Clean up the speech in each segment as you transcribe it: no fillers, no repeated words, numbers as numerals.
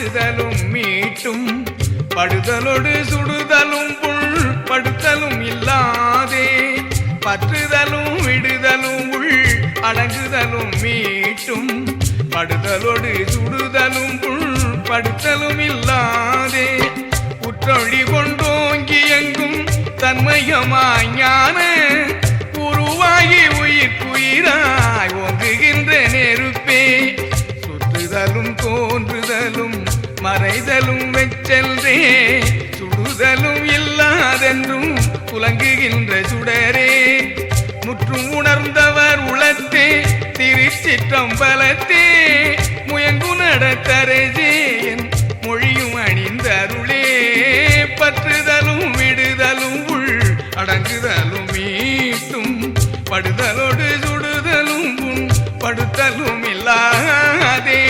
அடங்குதலும் மீட்டும் படுதலோடு சுடுதலும் புல் படுத்தலும் இல்லாதே பற்றுதலும் விடுதலும் உள் அடங்குதலும் மீட்டும் படுதலோடு சுடுதலும் புல் படுத்தலும் இல்லாதே உற்றொழி கொண்டோங்கி எங்கும் தன்மயமாய் ஞான உருவாகி உயிர்க்குயிராய் ஓங்குகின்ற நெருப்பே சுற்றுதலும் தோன்றுதலும் மறைதலும் வெச்செல்றே சுடுதலும் இல்லாதென்றும் புலங்குகின்ற சுடரே முற்றும் உணர்ந்தவர் உளத்தே திருச்சிற்றம்பலத்தே முயங்கு நடத்தரஜே என் மொழியும் அணிந்தருளே பற்றுதலும் விடுதலும் உள் அடங்குதலும் மீட்டும் படுதலோடு சுடுதலும் உன் படுத்தலும் இல்லாதே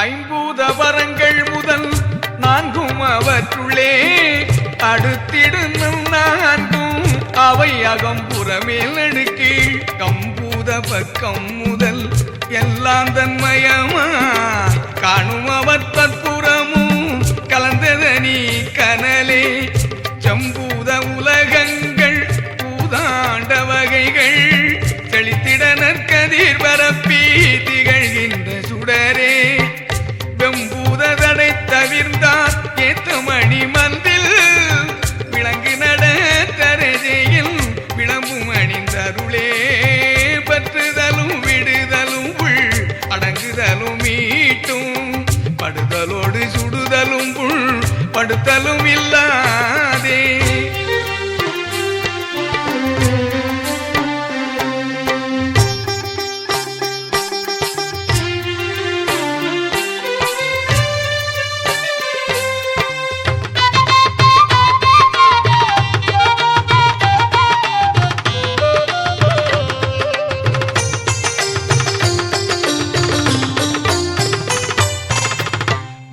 ஐம்பூத வரங்கள் முதல் நான்கும் அவற்றுள்ளே அடுத்திடும் நான்கும் அவை அகம்புறமேல் அடுக்கு கம்பூத பக்கம் முதல் எல்லாம் தன்மயமா காணும் அவர் தற்புறமும் கலந்ததனி கனலே ஜம்பூத உலகங்கள் பூதாண்ட வகைகள் செழித்திட நற்கதிர் பரப்பி திகழ்கின்ற சுடரே வெம்பூதடை தவிர்ந்தார் ஏத்த மணி மந்தில் விளங்கு நடத்தரஜையில் விளம்பும் அணிந்தருளே பற்றுதலும் விடுதலும் உள் அடங்குதலும் மீட்டும் படுதலோடு சுடுதலும் புல் படுத்தலும் இல்லாதே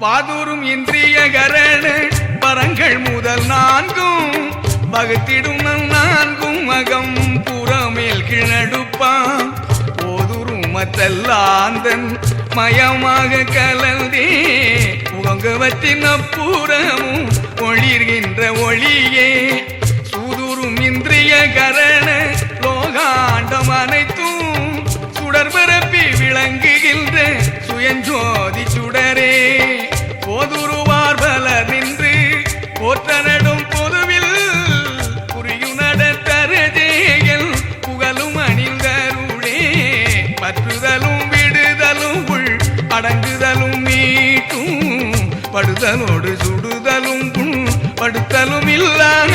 வாதூரும் இந்திரிய கரண பரங்கள் முதல் நான்கும் வகுத்திடும் நான்கும் மகம் புறமேல் கிணடுப்பான் ஓதுரும் மத்தல்லாந்தன் மயமாக கலந்தே உகங்கவற்றின் அப்புறமும் ஒளிர்கின்ற ஒளியே சூதுரும் இந்திரிய கரண லோகாண்டம் அனைத்தும் சுடர்பரப்பி விளங்குகின்ற சுயஞ்சோதி சுடரே போதுருவார் பலர் நின்று போற்ற நடும் பொதுவில் புரியும் நடத்தரஜேயல் புகழும் அணிந்தருளே பற்றுதலும் விடுதலும் உள் அடங்குதலும் மீட்டும் படுதலோடு சுடுதலும் படுத்தலும் இல்லாத